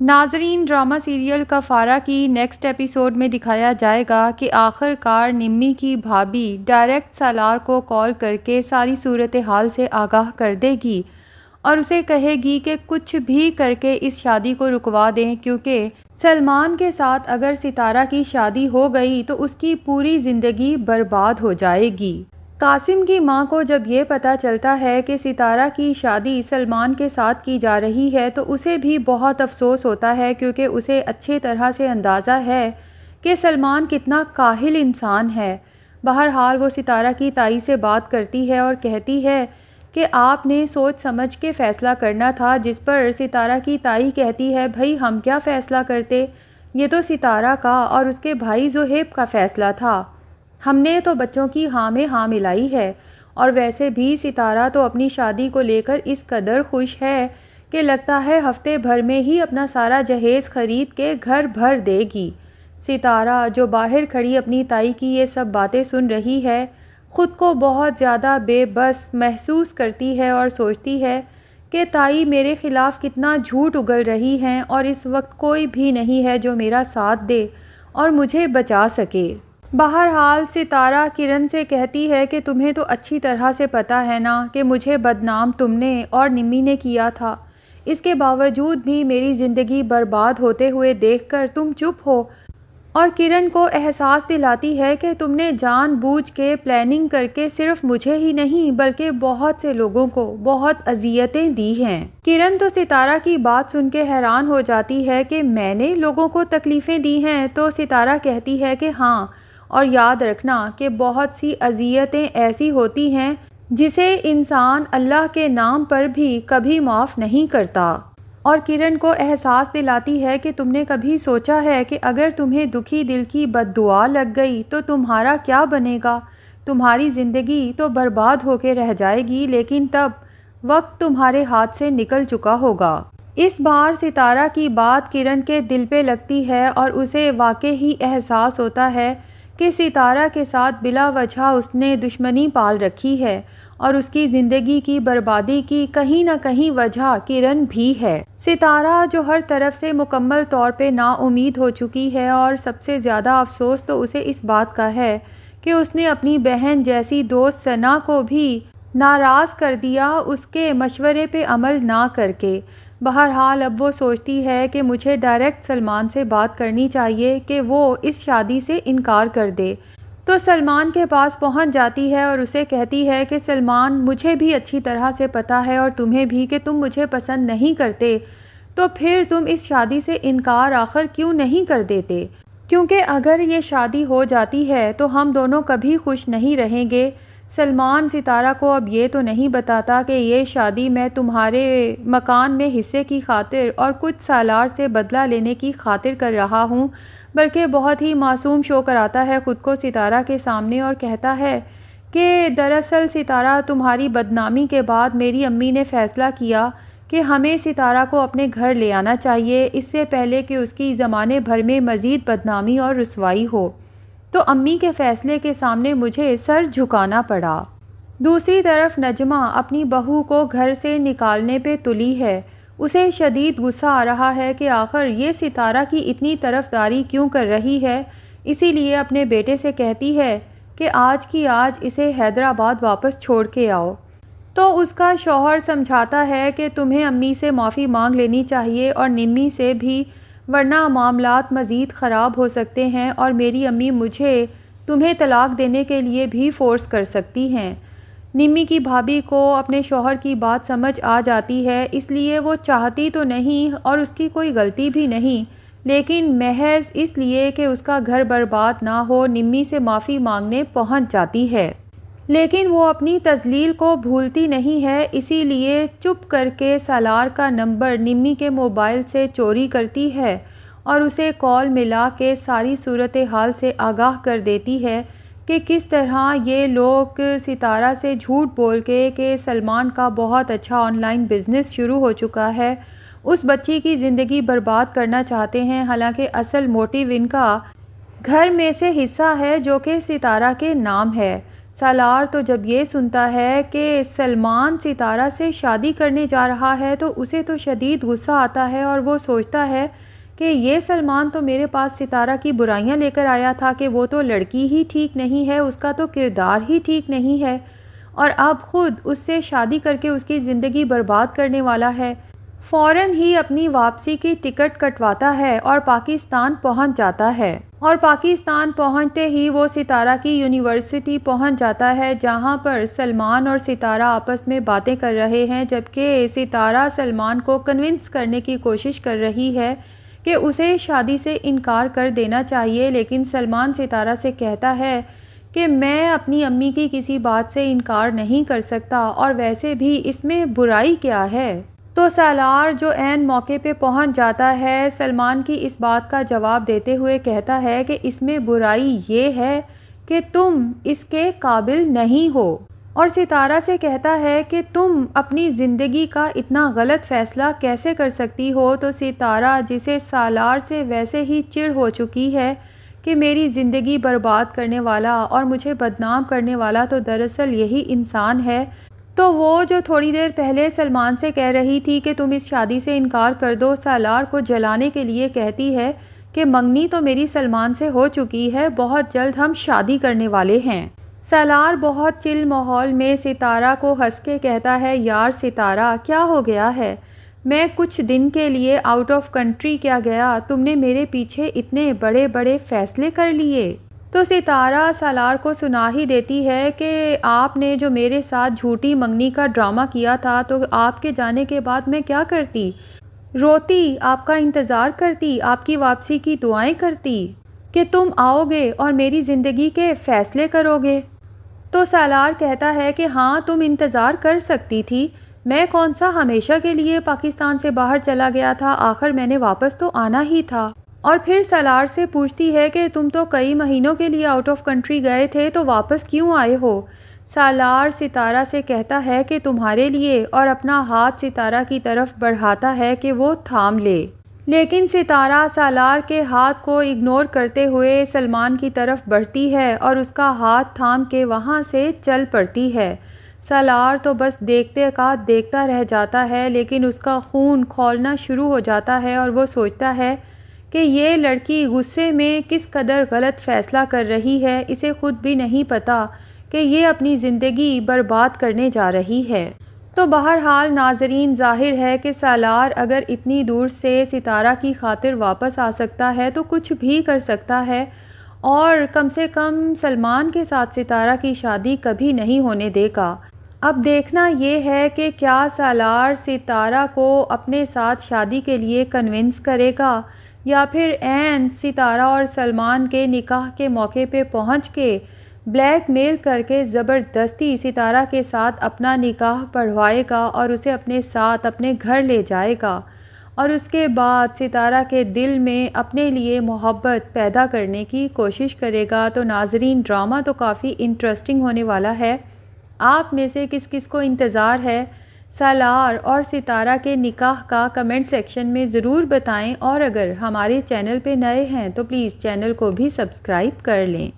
ناظرین، drama serial کفارہ کی نیکسٹ ایپیسوڈ میں دکھایا جائے گا کہ آخر کار نمی کی بھابھی ڈائریکٹ سالار کو کال کر کے ساری صورتحال سے آگاہ کر دے گی اور اسے کہے گی کہ کچھ بھی کر کے اس شادی کو رکوا دیں، کیونکہ سلمان کے ساتھ اگر ستارہ کی شادی ہو گئی تو اس کی پوری زندگی برباد ہو جائے گی۔ قاسم کی ماں کو جب یہ پتہ چلتا ہے کہ ستارہ کی شادی سلمان کے ساتھ کی جا رہی ہے تو اسے بھی بہت افسوس ہوتا ہے، کیونکہ اسے اچھی طرح سے اندازہ ہے کہ سلمان کتنا کاہل انسان ہے۔ بہرحال وہ ستارہ کی تائی سے بات کرتی ہے اور کہتی ہے کہ آپ نے سوچ سمجھ کے فیصلہ کرنا تھا، جس پر ستارہ کی تائی کہتی ہے بھائی ہم کیا فیصلہ کرتے، یہ تو ستارہ کا اور اس کے بھائی زہیب کا فیصلہ تھا، ہم نے تو بچوں کی ہاں میں ہاں ملائی ہے، اور ویسے بھی ستارہ تو اپنی شادی کو لے کر اس قدر خوش ہے کہ لگتا ہے ہفتے بھر میں ہی اپنا سارا جہیز خرید کے گھر بھر دے گی۔ ستارہ جو باہر کھڑی اپنی تائی کی یہ سب باتیں سن رہی ہے، خود کو بہت زیادہ بے بس محسوس کرتی ہے اور سوچتی ہے کہ تائی میرے خلاف کتنا جھوٹ اگل رہی ہیں اور اس وقت کوئی بھی نہیں ہے جو میرا ساتھ دے اور مجھے بچا سکے۔ بہرحال ستارہ کرن سے کہتی ہے کہ تمہیں تو اچھی طرح سے پتہ ہے نا کہ مجھے بدنام تم نے اور نمی نے کیا تھا، اس کے باوجود بھی میری زندگی برباد ہوتے ہوئے دیکھ کر تم چپ ہو، اور کرن کو احساس دلاتی ہے کہ تم نے جان بوجھ کے پلاننگ کر کے صرف مجھے ہی نہیں بلکہ بہت سے لوگوں کو بہت اذیتیں دی ہیں۔ کرن تو ستارہ کی بات سن کے حیران ہو جاتی ہے کہ میں نے لوگوں کو تکلیفیں دی ہیں، تو ستارہ کہتی ہے کہ ہاں، اور یاد رکھنا کہ بہت سی اذیتیں ایسی ہوتی ہیں جسے انسان اللہ کے نام پر بھی کبھی معاف نہیں کرتا۔ اور کرن کو احساس دلاتی ہے کہ تم نے کبھی سوچا ہے کہ اگر تمہیں دکھی دل کی بد دعا لگ گئی تو تمہارا کیا بنے گا؟ تمہاری زندگی تو برباد ہو کے رہ جائے گی، لیکن تب وقت تمہارے ہاتھ سے نکل چکا ہوگا۔ اس بار ستارہ کی بات کرن کے دل پہ لگتی ہے اور اسے واقعی ہی احساس ہوتا ہے کہ ستارہ کے ساتھ بلا وجہ اس نے دشمنی پال رکھی ہے اور اس کی زندگی کی بربادی کی کہیں نہ کہیں وجہ کرن بھی ہے۔ ستارہ جو ہر طرف سے مکمل طور پہ نا امید ہو چکی ہے، اور سب سے زیادہ افسوس تو اسے اس بات کا ہے کہ اس نے اپنی بہن جیسی دوست ثنا کو بھی ناراض کر دیا اس کے مشورے پہ عمل نہ کر کے۔ بہرحال اب وہ سوچتی ہے کہ مجھے ڈائریکٹ سلمان سے بات کرنی چاہیے کہ وہ اس شادی سے انکار کر دے۔ تو سلمان کے پاس پہنچ جاتی ہے اور اسے کہتی ہے کہ سلمان، مجھے بھی اچھی طرح سے پتہ ہے اور تمہیں بھی کہ تم مجھے پسند نہیں کرتے، تو پھر تم اس شادی سے انکار آخر کیوں نہیں کر دیتے؟ کیونکہ اگر یہ شادی ہو جاتی ہے تو ہم دونوں کبھی خوش نہیں رہیں گے۔ سلمان ستارہ کو اب یہ تو نہیں بتاتا کہ یہ شادی میں تمہارے مکان میں حصے کی خاطر اور کچھ سالار سے بدلہ لینے کی خاطر کر رہا ہوں، بلکہ بہت ہی معصوم شو کراتا ہے خود کو ستارہ کے سامنے اور کہتا ہے کہ دراصل ستارہ، تمہاری بدنامی کے بعد میری امی نے فیصلہ کیا کہ ہمیں ستارہ کو اپنے گھر لے آنا چاہیے، اس سے پہلے کہ اس کی زمانے بھر میں مزید بدنامی اور رسوائی ہو۔ تو امی کے فیصلے کے سامنے مجھے سر جھکانا پڑا۔ دوسری طرف نجمہ اپنی بہو کو گھر سے نکالنے پہ تلی ہے۔ اسے شدید غصہ آ رہا ہے کہ آخر یہ ستارہ کی اتنی طرفداری کیوں کر رہی ہے، اسی لیے اپنے بیٹے سے کہتی ہے کہ آج کی آج اسے حیدرآباد واپس چھوڑ کے آؤ۔ تو اس کا شوہر سمجھاتا ہے کہ تمہیں امی سے معافی مانگ لینی چاہیے اور نمی سے بھی، ورنہ معاملات مزید خراب ہو سکتے ہیں اور میری امی مجھے تمہیں طلاق دینے کے لیے بھی فورس کر سکتی ہیں۔ نمی کی بھابھی کو اپنے شوہر کی بات سمجھ آ جاتی ہے، اس لیے وہ چاہتی تو نہیں اور اس کی کوئی غلطی بھی نہیں، لیکن محض اس لیے کہ اس کا گھر برباد نہ ہو نمی سے معافی مانگنے پہنچ جاتی ہے۔ لیکن وہ اپنی تذلیل کو بھولتی نہیں ہے، اسی لیے چپ کر کے سالار کا نمبر نمی کے موبائل سے چوری کرتی ہے اور اسے کال ملا کے ساری صورتحال سے آگاہ کر دیتی ہے کہ کس طرح یہ لوگ ستارہ سے جھوٹ بول کے کہ سلمان کا بہت اچھا آن لائن بزنس شروع ہو چکا ہے، اس بچی کی زندگی برباد کرنا چاہتے ہیں، حالانکہ اصل موٹیو ان کا گھر میں سے حصہ ہے جو کہ ستارہ کے نام ہے۔ سالار تو جب یہ سنتا ہے کہ سلمان ستارہ سے شادی کرنے جا رہا ہے تو اسے تو شدید غصہ آتا ہے اور وہ سوچتا ہے کہ یہ سلمان تو میرے پاس ستارہ کی برائیاں لے کر آیا تھا کہ وہ تو لڑکی ہی ٹھیک نہیں ہے، اس کا تو کردار ہی ٹھیک نہیں ہے، اور اب خود اس سے شادی کر کے اس کی زندگی برباد کرنے والا ہے۔ فوراً ہی اپنی واپسی کی ٹکٹ کٹواتا ہے اور پاکستان پہنچ جاتا ہے، اور پاکستان پہنچتے ہی وہ ستارہ کی یونیورسٹی پہنچ جاتا ہے جہاں پر سلمان اور ستارہ آپس میں باتیں کر رہے ہیں، جبکہ ستارہ سلمان کو کنونس کرنے کی کوشش کر رہی ہے کہ اسے شادی سے انکار کر دینا چاہیے، لیکن سلمان ستارہ سے کہتا ہے کہ میں اپنی امی کی کسی بات سے انکار نہیں کر سکتا، اور ویسے بھی اس میں برائی کیا ہے؟ تو سالار جو عین موقع پہ پہنچ جاتا ہے سلمان کی اس بات کا جواب دیتے ہوئے کہتا ہے کہ اس میں برائی یہ ہے کہ تم اس کے قابل نہیں ہو، اور ستارہ سے کہتا ہے کہ تم اپنی زندگی کا اتنا غلط فیصلہ کیسے کر سکتی ہو؟ تو ستارہ جسے سالار سے ویسے ہی چڑ ہو چکی ہے کہ میری زندگی برباد کرنے والا اور مجھے بدنام کرنے والا تو دراصل یہی انسان ہے، تو وہ جو تھوڑی دیر پہلے سلمان سے کہہ رہی تھی کہ تم اس شادی سے انکار کر دو، سالار کو جلانے کے لیے کہتی ہے کہ منگنی تو میری سلمان سے ہو چکی ہے، بہت جلد ہم شادی کرنے والے ہیں۔ سالار بہت چل ماحول میں ستارہ کو ہنس کے کہتا ہے، یار ستارہ کیا ہو گیا ہے؟ میں کچھ دن کے لیے آؤٹ آف کنٹری کیا گیا، تم نے میرے پیچھے اتنے بڑے بڑے فیصلے کر لیے؟ تو ستارہ سالار کو سنا ہی دیتی ہے کہ آپ نے جو میرے ساتھ جھوٹی منگنی کا ڈرامہ کیا تھا تو آپ کے جانے کے بعد میں کیا کرتی؟ روتی، آپ کا انتظار کرتی، آپ کی واپسی کی دعائیں کرتی کہ تم آؤ گے اور میری زندگی کے فیصلے کرو گے۔ تو سالار کہتا ہے کہ ہاں تم انتظار کر سکتی تھی، میں کون سا ہمیشہ کے لیے پاکستان سے باہر چلا گیا تھا، آخر میں نے واپس تو آنا ہی تھا۔ اور پھر سالار سے پوچھتی ہے کہ تم تو کئی مہینوں کے لیے آؤٹ آف کنٹری گئے تھے تو واپس کیوں آئے ہو؟ سالار ستارہ سے کہتا ہے کہ تمہارے لیے، اور اپنا ہاتھ ستارہ کی طرف بڑھاتا ہے کہ وہ تھام لے، لیکن ستارہ سالار کے ہاتھ کو اگنور کرتے ہوئے سلمان کی طرف بڑھتی ہے اور اس کا ہاتھ تھام کے وہاں سے چل پڑتی ہے۔ سالار تو بس دیکھتے کا دیکھتا رہ جاتا ہے، لیکن اس کا خون کھولنا شروع ہو جاتا ہے اور وہ سوچتا ہے کہ یہ لڑکی غصے میں کس قدر غلط فیصلہ کر رہی ہے، اسے خود بھی نہیں پتہ کہ یہ اپنی زندگی برباد کرنے جا رہی ہے۔ تو بہرحال ناظرین، ظاہر ہے کہ سالار اگر اتنی دور سے ستارہ کی خاطر واپس آ سکتا ہے تو کچھ بھی کر سکتا ہے، اور کم سے کم سلمان کے ساتھ ستارہ کی شادی کبھی نہیں ہونے دے گا۔ اب دیکھنا یہ ہے کہ کیا سالار ستارہ کو اپنے ساتھ شادی کے لیے کنونس کرے گا، یا پھر عین ستارہ اور سلمان کے نکاح کے موقع پہ پہنچ کے بلیک میل کر کے زبردستی ستارہ کے ساتھ اپنا نکاح پڑھوائے گا اور اسے اپنے ساتھ اپنے گھر لے جائے گا، اور اس کے بعد ستارہ کے دل میں اپنے لیے محبت پیدا کرنے کی کوشش کرے گا۔ تو ناظرین، ڈرامہ تو کافی انٹرسٹنگ ہونے والا ہے۔ آپ میں سے کس کس کو انتظار ہے سالار اور ستارہ کے نکاح کا؟ کمنٹ سیکشن میں ضرور بتائیں، اور اگر ہمارے چینل پہ نئے ہیں تو پلیز چینل کو بھی سبسکرائب کر لیں۔